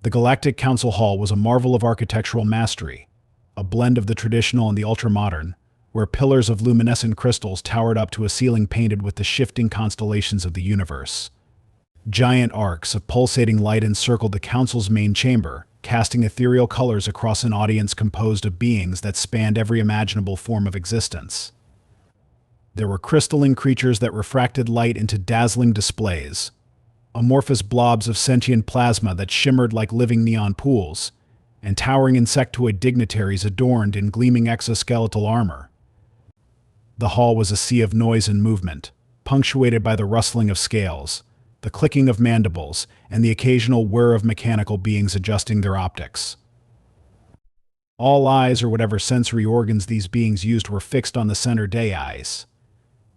The Galactic Council Hall was a marvel of architectural mastery, a blend of the traditional and the ultramodern, where pillars of luminescent crystals towered up to a ceiling painted with the shifting constellations of the universe. Giant arcs of pulsating light encircled the council's main chamber, casting ethereal colors across an audience composed of beings that spanned every imaginable form of existence. There were crystalline creatures that refracted light into dazzling displays, amorphous blobs of sentient plasma that shimmered like living neon pools, and towering insectoid dignitaries adorned in gleaming exoskeletal armor. The hall was a sea of noise and movement, punctuated by the rustling of scales, the clicking of mandibles, and the occasional whir of mechanical beings adjusting their optics. All eyes, or whatever sensory organs these beings used, were fixed on the center dais.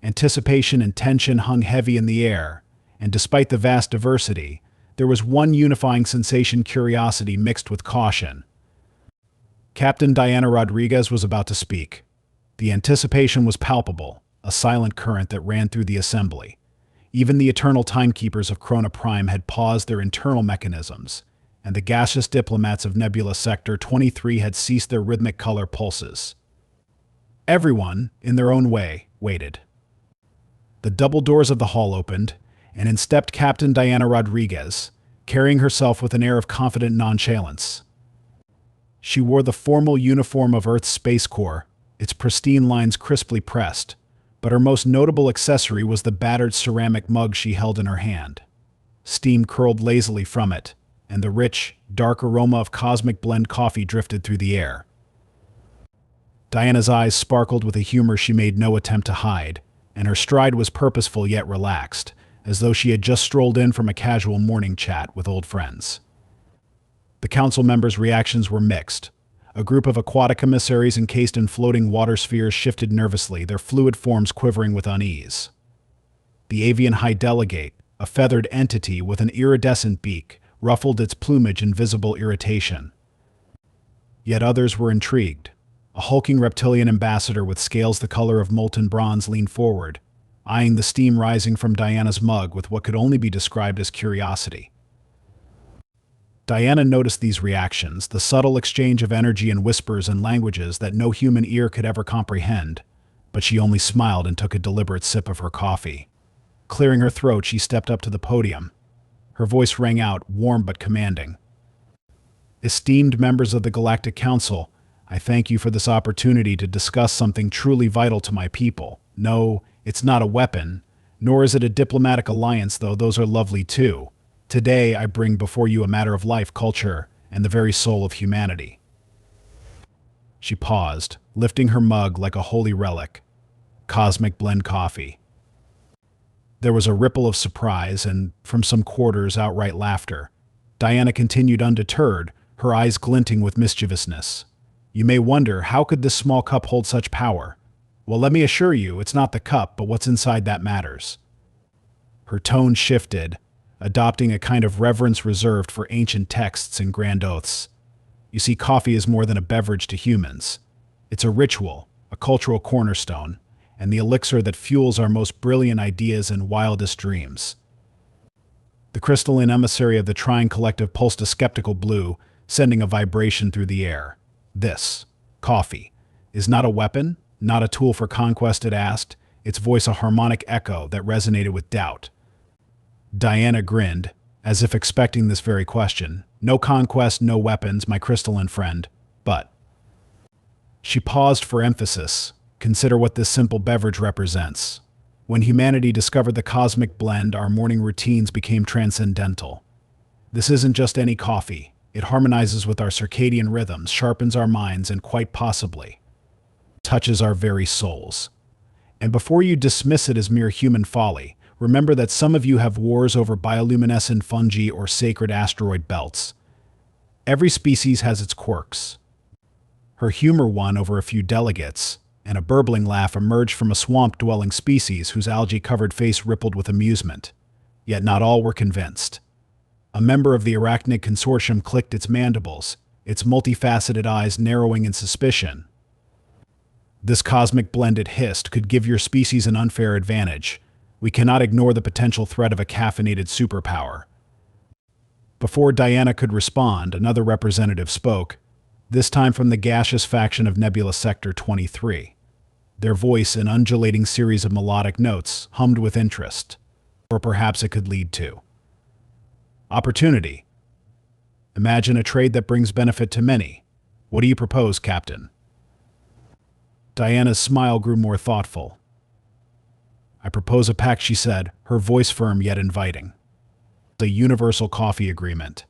Anticipation and tension hung heavy in the air, and despite the vast diversity, there was one unifying sensation: curiosity mixed with caution. Captain Diana Rodriguez was about to speak. The anticipation was palpable, a silent current that ran through the assembly. Even the eternal timekeepers of Chrono Prime had paused their internal mechanisms, and the gaseous diplomats of Nebula Sector 23 had ceased their rhythmic color pulses. Everyone, in their own way, waited. The double doors of the hall opened, and in stepped Captain Diana Rodriguez, carrying herself with an air of confident nonchalance. She wore the formal uniform of Earth's Space Corps, its pristine lines crisply pressed, but her most notable accessory was the battered ceramic mug she held in her hand. Steam curled lazily from it, and the rich, dark aroma of cosmic blend coffee drifted through the air. Diana's eyes sparkled with a humor she made no attempt to hide, and her stride was purposeful yet relaxed, as though she had just strolled in from a casual morning chat with old friends. The council members' reactions were mixed. A group of aquatic emissaries encased in floating water spheres shifted nervously, their fluid forms quivering with unease. The avian high delegate, a feathered entity with an iridescent beak, ruffled its plumage in visible irritation. Yet others were intrigued. A hulking reptilian ambassador with scales the color of molten bronze leaned forward, eyeing the steam rising from Diana's mug with what could only be described as curiosity. Diana noticed these reactions, the subtle exchange of energy and whispers and languages that no human ear could ever comprehend, but she only smiled and took a deliberate sip of her coffee. Clearing her throat, she stepped up to the podium. Her voice rang out, warm but commanding. "Esteemed members of the Galactic Council, I thank you for this opportunity to discuss something truly vital to my people. No, it's not a weapon, nor is it a diplomatic alliance, though those are lovely too. Today, I bring before you a matter of life, culture, and the very soul of humanity." She paused, lifting her mug like a holy relic. Cosmic blend coffee. There was a ripple of surprise and, from some quarters, outright laughter. Diana continued undeterred, her eyes glinting with mischievousness. "You may wonder, how could this small cup hold such power? Well, let me assure you, it's not the cup, but what's inside that matters." Her tone shifted, adopting a kind of reverence reserved for ancient texts and grand oaths. "You see, coffee is more than a beverage to humans. It's a ritual, a cultural cornerstone, and the elixir that fuels our most brilliant ideas and wildest dreams." The crystalline emissary of the Trine Collective pulsed a skeptical blue, sending a vibration through the air. "This, coffee, is not a weapon, not a tool for conquest," it asked, its voice a harmonic echo that resonated with doubt. Diana grinned, as if expecting this very question. "No conquest, no weapons, my crystalline friend, but..." She paused for emphasis. "Consider what this simple beverage represents. When humanity discovered the cosmic blend, our morning routines became transcendental. This isn't just any coffee. It harmonizes with our circadian rhythms, sharpens our minds, and quite possibly touches our very souls. And before you dismiss it as mere human folly, remember that some of you have wars over bioluminescent fungi or sacred asteroid belts. Every species has its quirks." Her humor won over a few delegates, and a burbling laugh emerged from a swamp-dwelling species whose algae-covered face rippled with amusement. Yet not all were convinced. A member of the Arachnid Consortium clicked its mandibles, its multifaceted eyes narrowing in suspicion. "This cosmic blend," it hissed, "could give your species an unfair advantage. We cannot ignore the potential threat of a caffeinated superpower." Before Diana could respond, another representative spoke, this time from the gaseous faction of Nebula Sector 23. Their voice, an undulating series of melodic notes, hummed with interest. Or perhaps it could lead to opportunity. Imagine a trade that brings benefit to many. What do you propose, Captain? Diana's smile grew more thoughtful. I propose a pact, she said, her voice firm yet inviting. A universal coffee agreement.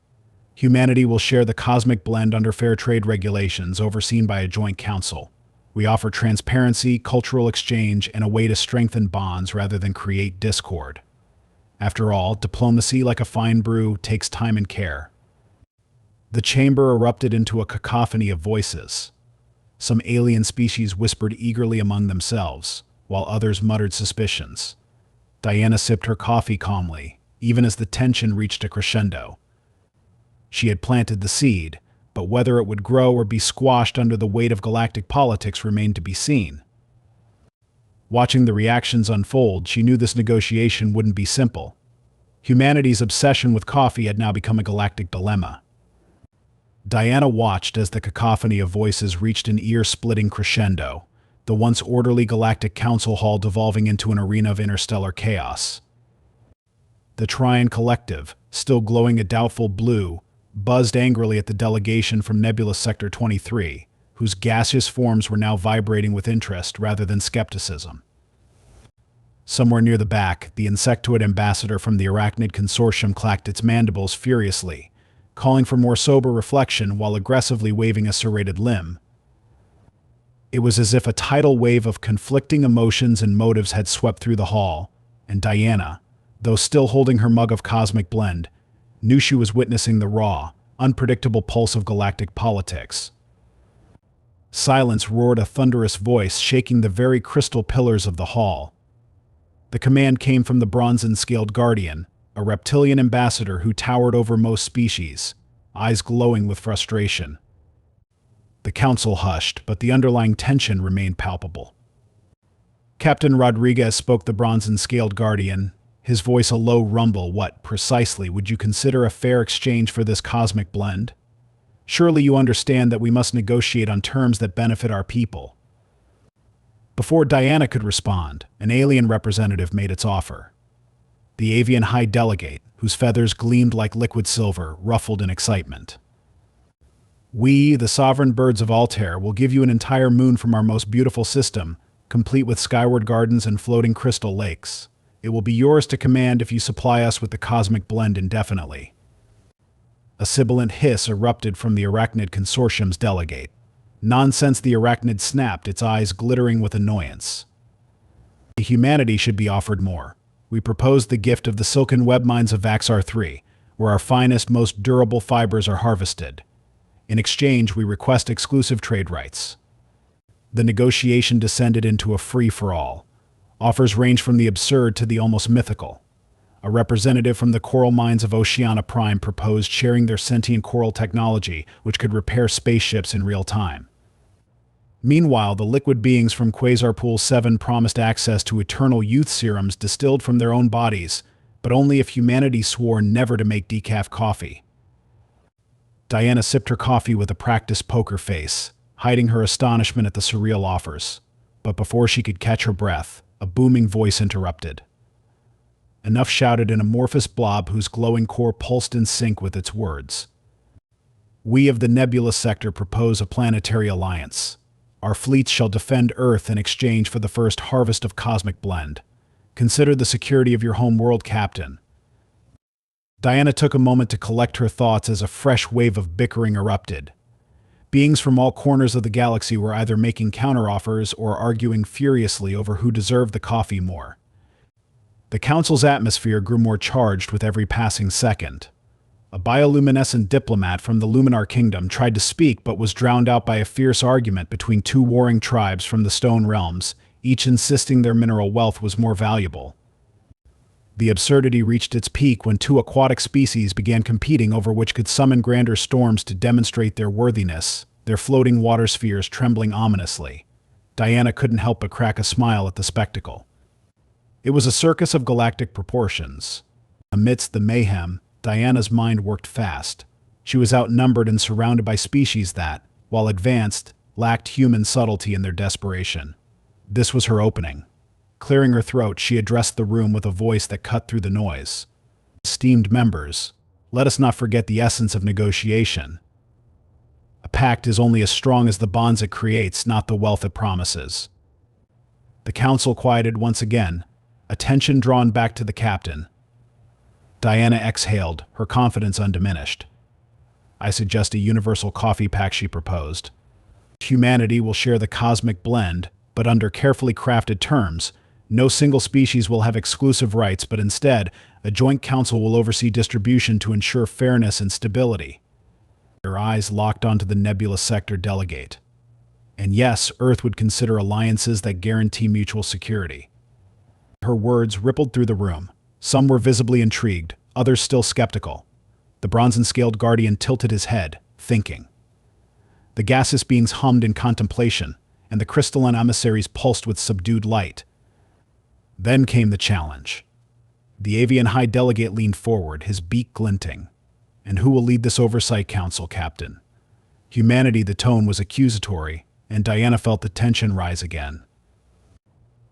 Humanity will share the cosmic blend under fair trade regulations overseen by a joint council. We offer transparency, cultural exchange, and a way to strengthen bonds rather than create discord. After all, diplomacy, like a fine brew, takes time and care. The chamber erupted into a cacophony of voices. Some alien species whispered eagerly among themselves, while others muttered suspicions. Diana sipped her coffee calmly, even as the tension reached a crescendo. She had planted the seed, but whether it would grow or be squashed under the weight of galactic politics remained to be seen. Watching the reactions unfold, she knew this negotiation wouldn't be simple. Humanity's obsession with coffee had now become a galactic dilemma. Diana watched as the cacophony of voices reached an ear-splitting crescendo, the once orderly galactic council hall devolving into an arena of interstellar chaos. The Trian Collective, still glowing a doubtful blue, buzzed angrily at the delegation from Nebula Sector 23, whose gaseous forms were now vibrating with interest rather than skepticism. Somewhere near the back, the insectoid ambassador from the Arachnid Consortium clacked its mandibles furiously, calling for more sober reflection while aggressively waving a serrated limb. It was as if a tidal wave of conflicting emotions and motives had swept through the hall, and Diana, though still holding her mug of cosmic blend, knew she was witnessing the raw, unpredictable pulse of galactic politics. Silence, roared a thunderous voice, shaking the very crystal pillars of the hall. The command came from the bronze-scaled guardian, a reptilian ambassador who towered over most species, eyes glowing with frustration. The council hushed, but the underlying tension remained palpable. Captain Rodriguez spoke the bronze-scaled guardian, his voice a low rumble. What, precisely, would you consider a fair exchange for this cosmic blend? Surely you understand that we must negotiate on terms that benefit our people. Before Diana could respond, an alien representative made its offer. The avian High Delegate, whose feathers gleamed like liquid silver, ruffled in excitement. We, the sovereign birds of Altair, will give you an entire moon from our most beautiful system, complete with skyward gardens and floating crystal lakes. It will be yours to command if you supply us with the cosmic blend indefinitely. A sibilant hiss erupted from the Arachnid Consortium's delegate. Nonsense, the Arachnid snapped, its eyes glittering with annoyance. Humanity should be offered more. We propose the gift of the silken web mines of Vaxar 3, where our finest, most durable fibers are harvested. In exchange, we request exclusive trade rights. The negotiation descended into a free-for-all. Offers range from the absurd to the almost mythical. A representative from the coral mines of Oceana Prime proposed sharing their sentient coral technology, which could repair spaceships in real time. Meanwhile, the liquid beings from Quasar Pool 7 promised access to eternal youth serums distilled from their own bodies, but only if humanity swore never to make decaf coffee. Diana sipped her coffee with a practiced poker face, hiding her astonishment at the surreal offers. But before she could catch her breath, a booming voice interrupted. Enough, shouted an amorphous blob whose glowing core pulsed in sync with its words. We of the Nebula Sector propose a planetary alliance. Our fleets shall defend Earth in exchange for the first harvest of cosmic blend. Consider the security of your home world, Captain. Diana took a moment to collect her thoughts as a fresh wave of bickering erupted. Beings from all corners of the galaxy were either making counteroffers or arguing furiously over who deserved the coffee more. The council's atmosphere grew more charged with every passing second. A bioluminescent diplomat from the Luminar Kingdom tried to speak but was drowned out by a fierce argument between two warring tribes from the Stone Realms, each insisting their mineral wealth was more valuable. The absurdity reached its peak when two aquatic species began competing over which could summon grander storms to demonstrate their worthiness, their floating water spheres trembling ominously. Diana couldn't help but crack a smile at the spectacle. It was a circus of galactic proportions. Amidst the mayhem, Diana's mind worked fast. She was outnumbered and surrounded by species that, while advanced, lacked human subtlety in their desperation. This was her opening. Clearing her throat, she addressed the room with a voice that cut through the noise. Esteemed members, let us not forget the essence of negotiation. A pact is only as strong as the bonds it creates, not the wealth it promises. The council quieted once again, attention drawn back to the captain. Diana exhaled, her confidence undiminished. I suggest a universal coffee pact, she proposed. Humanity will share the cosmic blend, but under carefully crafted terms. No single species will have exclusive rights, but instead, a joint council will oversee distribution to ensure fairness and stability. Her eyes locked onto the nebulous sector delegate. And yes, Earth would consider alliances that guarantee mutual security. Her words rippled through the room. Some were visibly intrigued, others still skeptical. The bronze-scaled guardian tilted his head, thinking. The gaseous beings hummed in contemplation, and the crystalline emissaries pulsed with subdued light. Then came the challenge. The avian high delegate leaned forward, his beak glinting. And who will lead this oversight council, Captain? Humanity, the tone was accusatory, and Diana felt the tension rise again.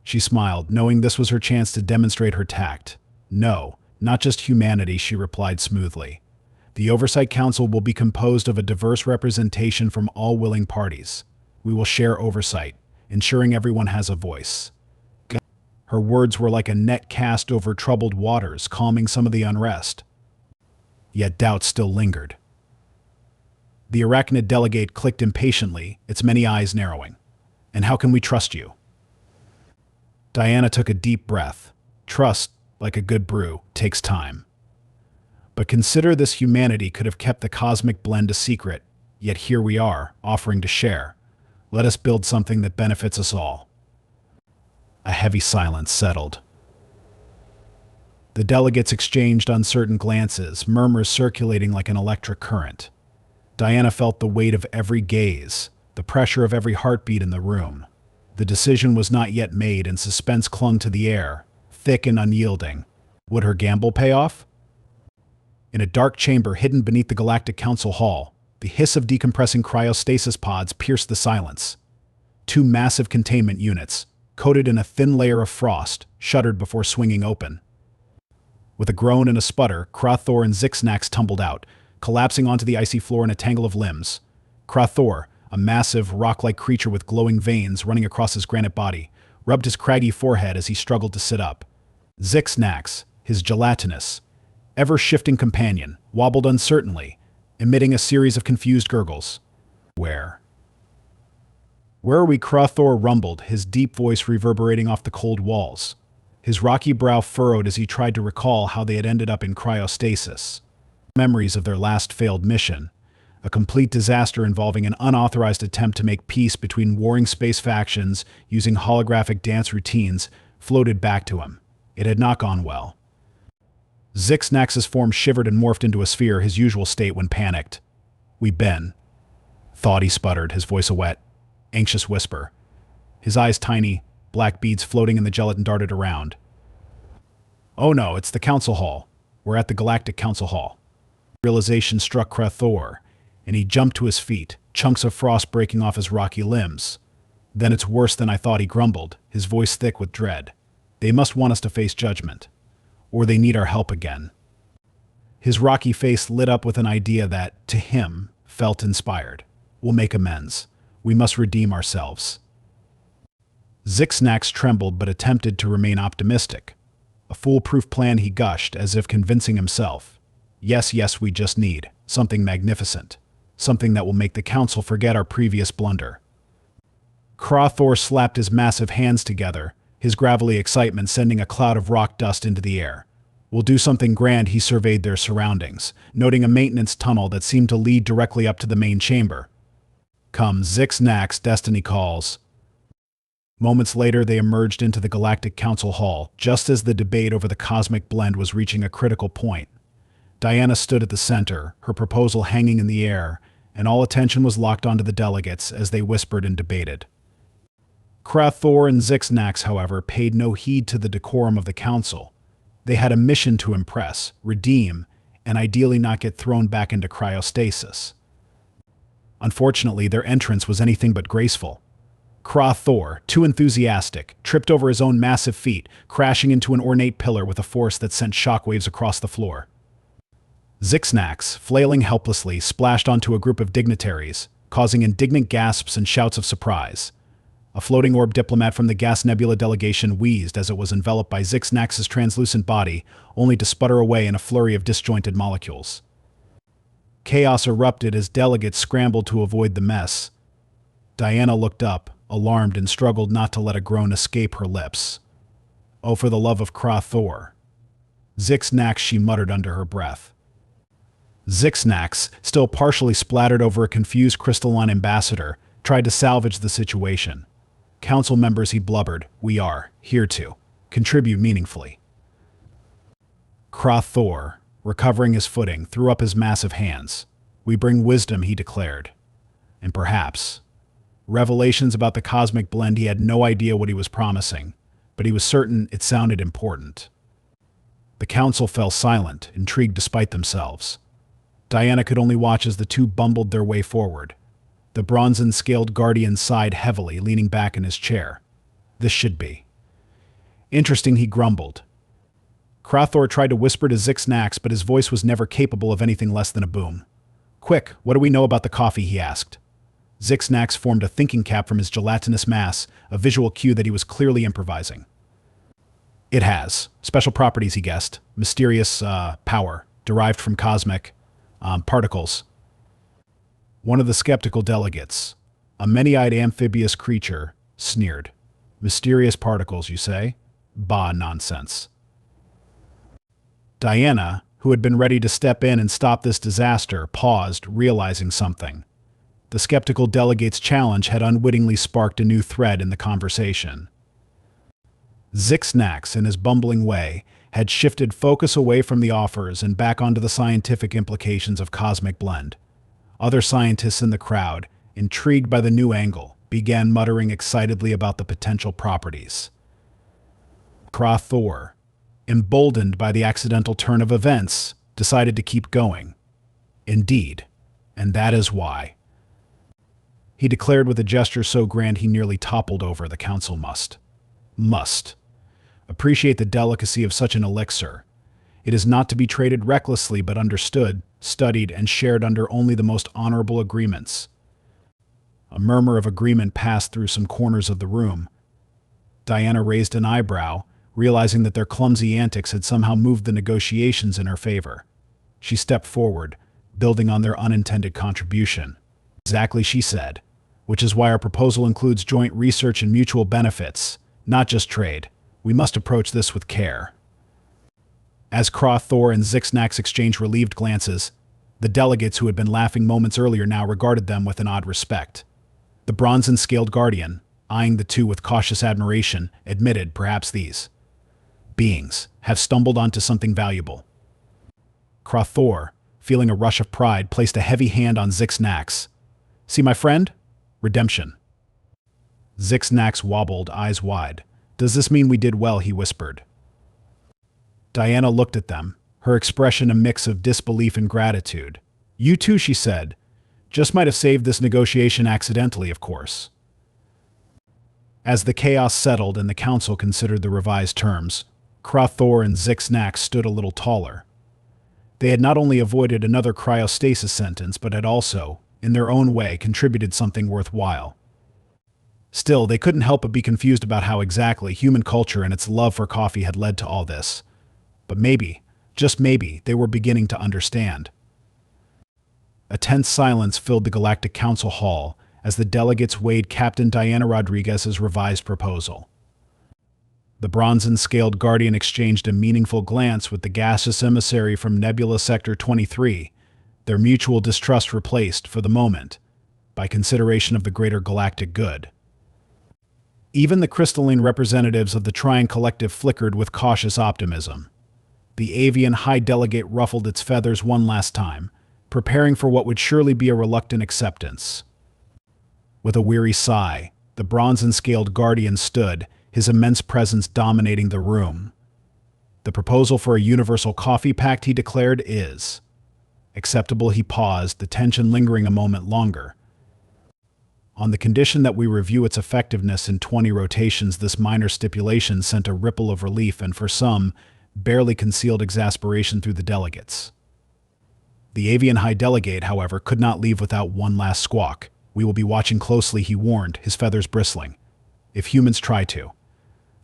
She smiled, knowing this was her chance to demonstrate her tact. No, not just humanity, she replied smoothly. The Oversight Council will be composed of a diverse representation from all willing parties. We will share oversight, ensuring everyone has a voice. Her words were like a net cast over troubled waters, calming some of the unrest. Yet doubt still lingered. The arachnid delegate clicked impatiently, its many eyes narrowing. And how can we trust you? Diana took a deep breath. Trust, like a good brew, takes time. But consider this: humanity could have kept the cosmic blend a secret, yet here we are, offering to share. Let us build something that benefits us all. A heavy silence settled. The delegates exchanged uncertain glances, murmurs circulating like an electric current. Diana felt the weight of every gaze, the pressure of every heartbeat in the room. The decision was not yet made, and suspense clung to the air, thick and unyielding. Would her gamble pay off? In a dark chamber hidden beneath the Galactic Council Hall, the hiss of decompressing cryostasis pods pierced the silence. Two massive containment units, coated in a thin layer of frost, shuddered before swinging open. With a groan and a sputter, Krathor and Zixnax tumbled out, collapsing onto the icy floor in a tangle of limbs. Krathor, a massive, rock-like creature with glowing veins running across his granite body, rubbed his craggy forehead as he struggled to sit up. Zixnax, his gelatinous, ever-shifting companion, wobbled uncertainly, emitting a series of confused gurgles. Where are we? Krathor rumbled, his deep voice reverberating off the cold walls. His rocky brow furrowed as he tried to recall how they had ended up in cryostasis. Memories of their last failed mission, a complete disaster involving an unauthorized attempt to make peace between warring space factions using holographic dance routines, floated back to him. It had not gone well. Zixnax's form shivered and morphed into a sphere, his usual state when panicked. "We've been," thought he sputtered, his voice a wet, anxious whisper. His eyes tiny, black beads floating in the gelatin darted around. "Oh no, it's the council hall. We're at the Galactic Council Hall." Realization struck Krathor, and he jumped to his feet, chunks of frost breaking off his rocky limbs. "Then it's worse than I thought," he grumbled, his voice thick with dread. "They must want us to face judgment. Or they need our help again." His rocky face lit up with an idea that, to him, felt inspired. "We'll make amends. We must redeem ourselves." Zixnax trembled but attempted to remain optimistic. A foolproof plan, he gushed, as if convincing himself. Yes, we just need something magnificent. Something that will make the council forget our previous blunder." Krathor slapped his massive hands together, his gravelly excitement sending a cloud of rock dust into the air. "We'll do something grand." He surveyed their surroundings, noting a maintenance tunnel that seemed to lead directly up to the main chamber. "Come, Zixnax, destiny calls." Moments later, they emerged into the Galactic Council Hall, just as the debate over the cosmic blend was reaching a critical point. Diana stood at the center, her proposal hanging in the air, and all attention was locked onto the delegates as they whispered and debated. Krathor and Zixnax, however, paid no heed to the decorum of the council. They had a mission to impress, redeem, and ideally not get thrown back into cryostasis. Unfortunately, their entrance was anything but graceful. Kra Thor, too enthusiastic, tripped over his own massive feet, crashing into an ornate pillar with a force that sent shockwaves across the floor. Zixnax, flailing helplessly, splashed onto a group of dignitaries, causing indignant gasps and shouts of surprise. A floating orb diplomat from the Gas Nebula delegation wheezed as it was enveloped by Zixnax's translucent body, only to sputter away in a flurry of disjointed molecules. Chaos erupted as delegates scrambled to avoid the mess. Diana looked up, alarmed, and struggled not to let a groan escape her lips. "Oh, for the love of Kra Thor." Zixnax, she muttered under her breath. Zixnax, still partially splattered over a confused crystalline ambassador, tried to salvage the situation. "Council members," he blubbered, "we are here to contribute meaningfully." Kra Thor, recovering his footing, threw up his massive hands. "We bring wisdom," he declared. And perhaps revelations about the cosmic blend. He had no idea what he was promising, but he was certain it sounded important. The council fell silent, intrigued despite themselves. Diana could only watch as the two bumbled their way forward. The bronze-scaled guardian sighed heavily, leaning back in his chair. "This should be interesting," he grumbled. Kra Thor tried to whisper to Zixnax, but his voice was never capable of anything less than a boom. "Quick, what do we know about the coffee?" he asked. Zixnax formed a thinking cap from his gelatinous mass, a visual cue that he was clearly improvising. "It has special properties," he guessed. "Mysterious power, derived from cosmic particles." One of the skeptical delegates, a many-eyed amphibious creature, sneered. "Mysterious particles, you say? Bah, nonsense." Diana, who had been ready to step in and stop this disaster, paused, realizing something. The skeptical delegate's challenge had unwittingly sparked a new thread in the conversation. Zixnax, in his bumbling way, had shifted focus away from the offers and back onto the scientific implications of cosmic blend. Other scientists in the crowd, intrigued by the new angle, began muttering excitedly about the potential properties. Kra Thor, emboldened by the accidental turn of events, decided to keep going. "Indeed, and that is why," he declared with a gesture so grand he nearly toppled over. "The council must appreciate the delicacy of such an elixir. It is not to be traded recklessly, but understood, studied, and shared under only the most honorable agreements." A murmur of agreement passed through some corners of the room. Diana raised an eyebrow, realizing that their clumsy antics had somehow moved the negotiations in her favor. She stepped forward, building on their unintended contribution. "Exactly," she said, "which is why our proposal includes joint research and mutual benefits, not just trade. We must approach this with care." As Kra Thor and Zixnax exchanged relieved glances, the delegates who had been laughing moments earlier now regarded them with an odd respect. The bronze-scaled guardian, eyeing the two with cautious admiration, admitted perhaps these beings have stumbled onto something valuable. Kra Thor, feeling a rush of pride, placed a heavy hand on Zixnax. "See, my friend? Redemption." Zixnax wobbled, eyes wide. "Does this mean we did well?" he whispered. Diana looked at them, her expression a mix of disbelief and gratitude. "You too," she said. "Just might have saved this negotiation accidentally, of course." As the chaos settled and the council considered the revised terms, Kra Thor and Zixnax stood a little taller. They had not only avoided another cryostasis sentence, but had also, in their own way, contributed something worthwhile. Still, they couldn't help but be confused about how exactly human culture and its love for coffee had led to all this. But maybe, just maybe, they were beginning to understand. A tense silence filled the Galactic Council Hall as the delegates weighed Captain Diana Rodriguez's revised proposal. The bronze-scaled guardian exchanged a meaningful glance with the gaseous emissary from Nebula Sector 23, their mutual distrust replaced, for the moment, by consideration of the greater galactic good. Even the crystalline representatives of the Trian Collective flickered with cautious optimism. The avian High Delegate ruffled its feathers one last time, preparing for what would surely be a reluctant acceptance. With a weary sigh, the bronze-scaled guardian stood, his immense presence dominating the room. "The proposal for a universal coffee pact," he declared, "is Acceptable, he paused, the tension lingering a moment longer. On the condition that we review its effectiveness in 20 rotations, this minor stipulation sent a ripple of relief and, for some, barely concealed exasperation through the delegates. The avian high delegate, however, could not leave without one last squawk. We will be watching closely, he warned, his feathers bristling. If humans try to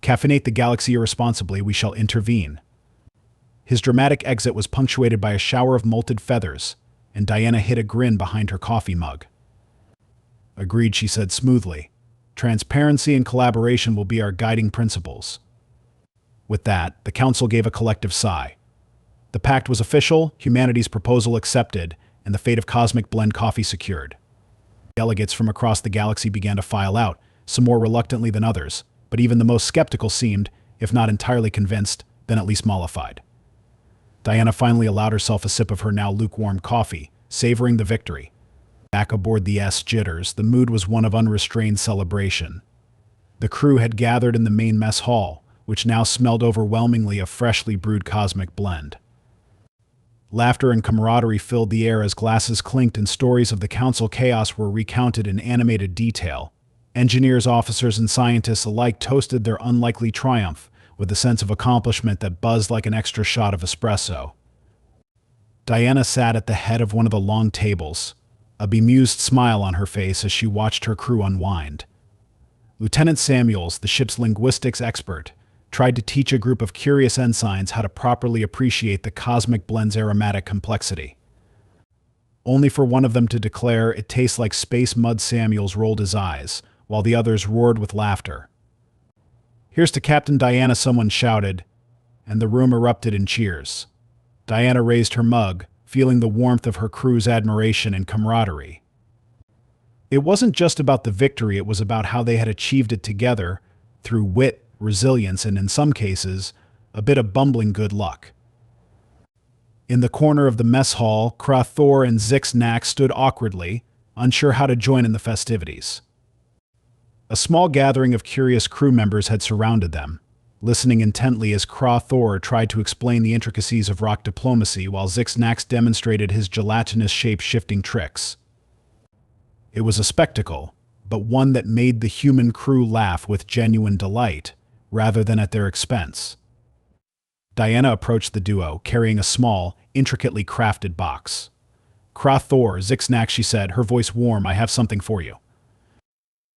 caffeinate the galaxy irresponsibly, we shall intervene. His dramatic exit was punctuated by a shower of molted feathers, and Diana hid a grin behind her coffee mug. Agreed, she said smoothly. Transparency and collaboration will be our guiding principles. With that, the council gave a collective sigh. The pact was official, humanity's proposal accepted, and the fate of Cosmic Blend Coffee secured. Delegates from across the galaxy began to file out, some more reluctantly than others, but even the most skeptical seemed, if not entirely convinced, then at least mollified. Diana finally allowed herself a sip of her now lukewarm coffee, savoring the victory. Back aboard the Jitters, the mood was one of unrestrained celebration. The crew had gathered in the main mess hall, which now smelled overwhelmingly of freshly brewed cosmic blend. Laughter and camaraderie filled the air as glasses clinked and stories of the council chaos were recounted in animated detail. Engineers, officers, and scientists alike toasted their unlikely triumph, with a sense of accomplishment that buzzed like an extra shot of espresso. Diana sat at the head of one of the long tables, a bemused smile on her face as she watched her crew unwind. Lieutenant Samuels, the ship's linguistics expert, tried to teach a group of curious ensigns how to properly appreciate the cosmic blend's aromatic complexity. Only for one of them to declare it tastes like space mud. Samuels rolled his eyes, while the others roared with laughter. "Here's to Captain Diana," someone shouted, and the room erupted in cheers. Diana raised her mug, feeling the warmth of her crew's admiration and camaraderie. It wasn't just about the victory, it was about how they had achieved it together, through wit, resilience, and in some cases, a bit of bumbling good luck. In the corner of the mess hall, Krathor and Zix-Nax stood awkwardly, unsure how to join in the festivities. A small gathering of curious crew members had surrounded them, listening intently as Krathor tried to explain the intricacies of rock diplomacy while Zix-Nax demonstrated his gelatinous shape-shifting tricks. It was a spectacle, but one that made the human crew laugh with genuine delight, rather than at their expense. Diana approached the duo, carrying a small, intricately crafted box. "Krathor, Zix-Nax," she said, her voice warm, "I have something for you."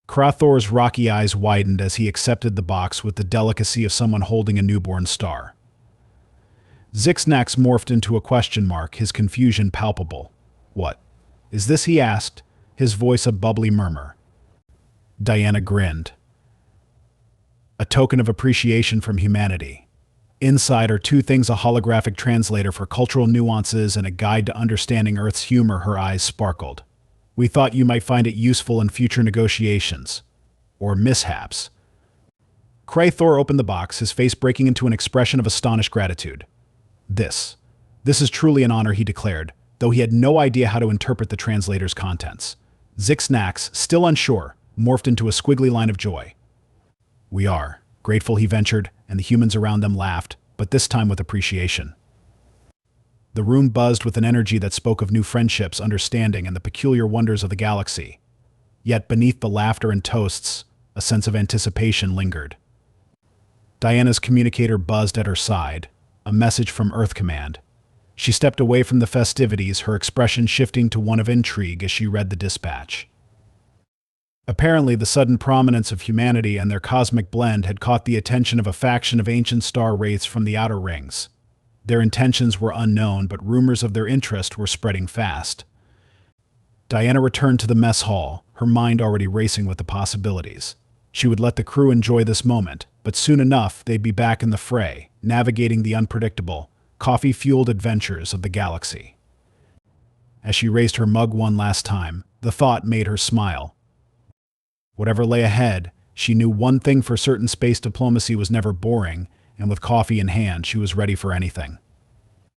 Krathor's rocky eyes widened as he accepted the box with the delicacy of someone holding a newborn star. Zix-Nax morphed into a question mark, his confusion palpable. "What is this?" he asked, his voice a bubbly murmur. Diana grinned. "A token of appreciation from humanity. Inside are two things: a holographic translator for cultural nuances and a guide to understanding Earth's humor." Her eyes sparkled. "We thought you might find it useful in future negotiations. Or mishaps." Krathor opened the box, his face breaking into an expression of astonished gratitude. This is truly an honor," he declared, though he had no idea how to interpret the translator's contents. Zix-Nax, still unsure, morphed into a squiggly line of joy. "We are grateful," he ventured, and the humans around them laughed, but this time with appreciation. The room buzzed with an energy that spoke of new friendships, understanding, and the peculiar wonders of the galaxy. Yet beneath the laughter and toasts, a sense of anticipation lingered. Diana's communicator buzzed at her side, a message from Earth Command. She stepped away from the festivities, her expression shifting to one of intrigue as she read the dispatch. Apparently, the sudden prominence of humanity and their cosmic blend had caught the attention of a faction of ancient star wraiths from the outer rings. Their intentions were unknown, but rumors of their interest were spreading fast. Diana returned to the mess hall, her mind already racing with the possibilities. She would let the crew enjoy this moment, but soon enough they'd be back in the fray, navigating the unpredictable, coffee-fueled adventures of the galaxy. As she raised her mug one last time, the thought made her smile. Whatever lay ahead, she knew one thing for certain: space diplomacy was never boring, and with coffee in hand, she was ready for anything.